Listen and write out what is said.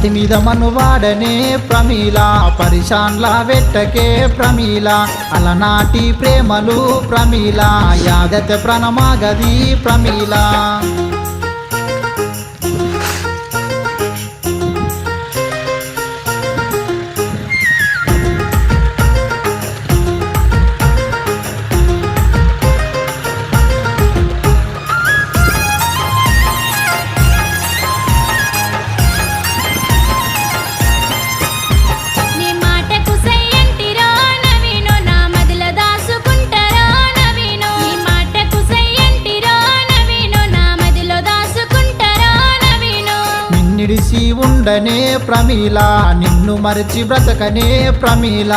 పత్తి మీద మనువాడనే ప్రమీల పరిశాన్లా వెట్టకే ప్రమీల అలనాటి ప్రేమలు ప్రమీల యాదత ప్రణమాగది ప్రమీల నిడిసి ఉండనే ప్రమీల నిన్ను మరచి బ్రతకనే ప్రమీల